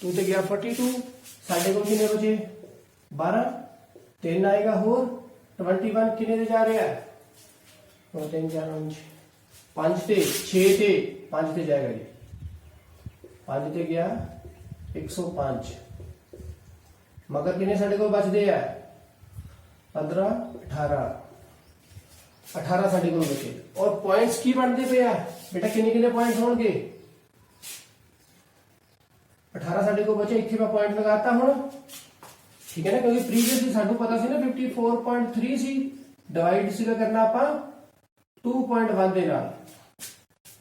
2 ते गया 42 साढ़े को कितने बचे 12 3 आएगा होर 21 कितने जा रहा है 3 4 5 ते 6 ते 5 ते जाएगा जी 5 ते गया 105 मगर कितने साढ़े को बचते हैं 15 18 साढ़े को बचे और पॉइंट्स की बनते पे बेटा किन्ने किन्ने पॉइंट्स होंगे 18 साढ़े को बचे इतने मैं पॉइंट लगाता हूं ठीक है ना क्योंकि प्रीवियसली सानू पता सी ना 54.3 सी डिवाइड सीगा करना आप 2.1 दे नाल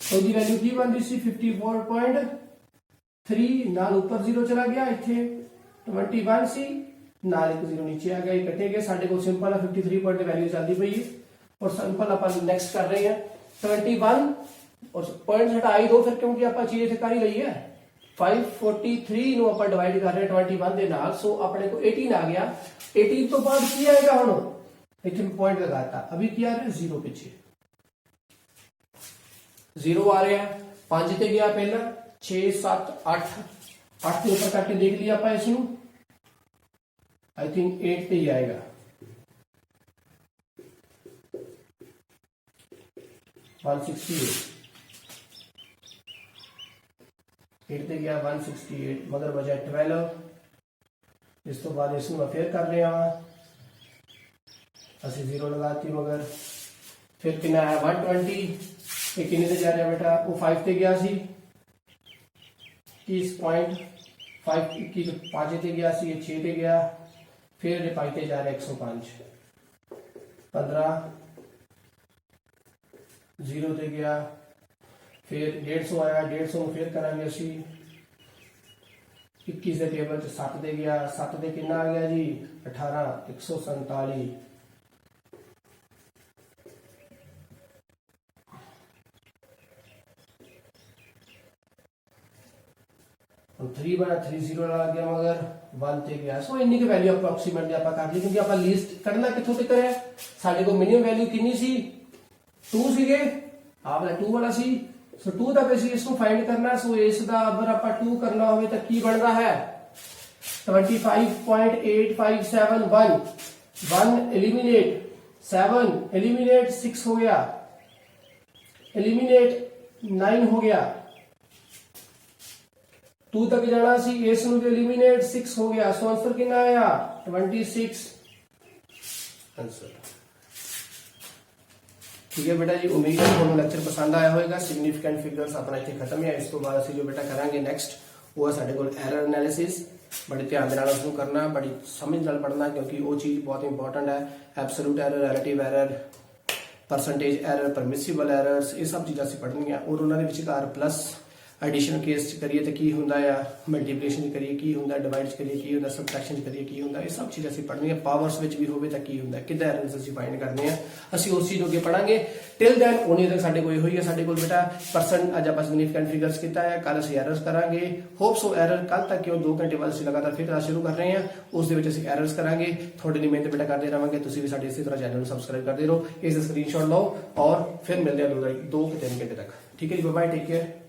तो दी वैल्यू की बनती सी 54.3 नाल ऊपर 0 चला गया इथे 21 सी नाल एक 0 नीचे आ गया कटे गए साडे को सिंपल है 53 पॉइंट वैल्यू चलती पई और सिंपल अपन नेक्स्ट कर रहे हैं 21 और पॉइंट हटा ही दो फिर क्योंकि आप चीज इथे कर ही लई है 543 नु अपन डिवाइड कर रहे हैं 21 दे नाल सो अपने को 18 आ गया 18 तो बाद की आएगा हुन इथे पॉइंट लगाता अभी क्या आ रहा है 0 पीछे 0 आ रहा है 5 ते गया पहला 6 7 8 8 के ऊपर काट के देख लिया आप इसनु आई थिंक 8 पे ही आएगा 168 8 ਤੇ ਗਿਆ 168 मगर बचा 12 इस तो बाद इसमें फिर कर रहे हैं असि 0 लगाती मगर फिर कितना है 120 ये कितने से जा रहा है बेटा वो 5 ते गया सी 21.5 21 5 ते गया सी ये 6 ते गया फिर 5 ते जा रहा है 105 15 0 ते गया फिर 150 आया, 150 ਨੂੰ ਫਿਰ ਕਰਾਂਗੇ ਅਸੀਂ 21 ਦੇ ਟੇਬਲ 'ਚ 7 ਦੇ ਗਿਆ, 7 ਦੇ ਕਿੰਨਾ ਆ ਗਿਆ ਜੀ 18, 147। ਹੁਣ 3 ਬਣਾ 30 ਨਾਲ ਆ ਗਿਆ ਮਗਰ 1 ਤੇ ਗਿਆ। ਸੋ ਇੰਨੀ ਕੁ ਵੈਲਿਊ ਅਪਰੋਕਸੀਮੇਟਲੀ ਆਪਾਂ ਕਰ ਲਈ, ਕਿਉਂਕਿ ਆਪਾਂ ਲੀਸਟ ਕੱਢਣਾ ਕਿੱਥੋਂ ਤੱਕ ਹੈ, ਸਾਡੇ ਕੋਲ ਮਿਨੀਮਮ ਵੈਲਿਊ ਕਿੰਨੀ ਸੀ 2 ਸੀਗੇ, ਆਹ ਵਾਲਾ 2 ਵਾਲਾ ਸੀ। ਸੋ 2 ਤੱਕ ਅਸੀਂ ਇਸ ਨੂੰ ਫਾਈਂਡ ਕਰਨਾ। ਸੋ ਇਸ ਦਾ ਅਗਰ ਆਪਾਂ 2 ਕਰਨਾ ਹੋਵੇ ਤਾਂ ਕੀ ਬਣਦਾ ਹੈ 25.8571, 1 एलिमिनेट 7 एलिमिनेट 6 हो गया, एलिमिनेट 9 हो गया, 2 तक जाना सी, इस ਨੂੰ ਵੀ एलिमिनेट 6 हो गया। सो आंसर कितना आया 26 आंसर। ठीक है बेटा जी, उम्मीद है ਤੁਹਾਨੂੰ ਲੈਕਚਰ ਪਸੰਦ ਆਇਆ ਹੋਵੇਗਾ। ਸਿਗਨੀਫੀਕੈਂਟ ਫਿਗਰਸ ਆਪਣਾ ਇੱਥੇ ਖਤਮ ਹੈ। ਇਸ ਤੋਂ ਬਾਅਦ ਅਸੀਂ ਜੋ ਬੇਟਾ ਕਰਾਂਗੇ ਨੈਕਸਟ ਉਹ ਹੈ ਸਾਡੇ ਕੋਲ ਐਰਰ ਐਨਾਲਿਸਿਸ। ਬੜੇ ਧਿਆਨ ਦੇ ਨਾਲ ਉਸ ਨੂੰ ਕਰਨਾ, ਬੜੀ ਸਮਝ ਨਾਲ ਪੜ੍ਹਨਾ, ਕਿਉਂਕਿ ਉਹ ਚੀਜ਼ ਬਹੁਤ ਇੰਪੋਰਟੈਂਟ ਹੈ। Absolute error, relative error, percentage error, permissible errors, ਇਹ ਸਭ ਚੀਜ਼ਾਂ ਅਸੀਂ ਪੜ੍ਹਨੀਆਂ। ਔਰ ਉਹਨਾਂ ਦੇ ਵਿਚਕਾਰ ਪਲੱਸ एडिशन केस च करिए तो की होंदा है, मल्टीप्लिकेशन करिए की होंदा, डिवाइड करिए की होंदा, सबट्रैक्शन करिए की होंदा, ये सब चीज़ ਅਸੀਂ ਪੜ੍ਹਨੀਆਂ। ਪਾਵਰਸ ਵਿੱਚ ਵੀ ਹੋਵੇ ਤਾਂ ਕੀ ਹੁੰਦਾ, ਕਿੱਦਾਂ ਐਰਰਸ ਅਸੀਂ ਫਾਈਂਡ ਕਰਨੇ ਆ, ਅਸੀਂ ਉਸ ਚੀਜ਼ ਨੂੰ ਅੱਗੇ ਪੜਾਂਗੇ। ਟਿਲ ਦੈਨ ਉਹਨੇ ਤੱਕ ਸਾਡੇ ਕੋਲ ਹੋਈ ਹੈ, ਸਾਡੇ ਕੋਲ ਬੇਟਾ ਪਰਸੈਂਟ ਅੱਜ ਆਪਾਂ ਸਿਗਨੀਫੀਕੈਂਟ ਫਿਗਰਸ ਕੀਤਾ ਹੈ, ਕੱਲ ਅਸੀਂ ਐਰਰਸ ਕਰਾਂਗੇ। ਹੋਪ ਸੋ ਐਰਰ ਕੱਲ ਤੱਕ ਕਿਉਂ 2 ਘੰਟੇ ਬਾਅਦ ਅਸੀਂ ਲਗਾਤਾਰ ਫਿਰ ਕਲਾਸ ਸ਼ੁਰੂ ਕਰ ਰਹੇ ਹਾਂ, ਉਸ ਦੇ ਵਿੱਚ ਅਸੀਂ ਐਰਰਸ ਕਰਾਂਗੇ। ਤੁਹਾਡੇ ਲਈ ਮਿਹਨਤ ਬੇਟਾ ਕਰਦੇ ਰਹਾਂਗੇ, ਤੁਸੀਂ ਵੀ ਸਾਡੇ ਇਸੇ ਤਰ੍ਹਾਂ ਚੈਨਲ ਨੂੰ ਸਬਸਕ੍ਰਾਈਬ ਕਰਦੇ ਰਹੋ। ਇਸ ਦਾ ਸਕਰੀਨਸ਼ਾਟ ਲਓ ਔਰ ਫਿਰ ਮਿਲਦੇ ਹਾਂ 2 ਕਿ 3 ਘੰਟੇ ਤੱਕ। ਠੀਕ ਹੈ ਜੀ, ਬਾਏ ਬਾਏ, ਟੇਕ ਕੇਅਰ।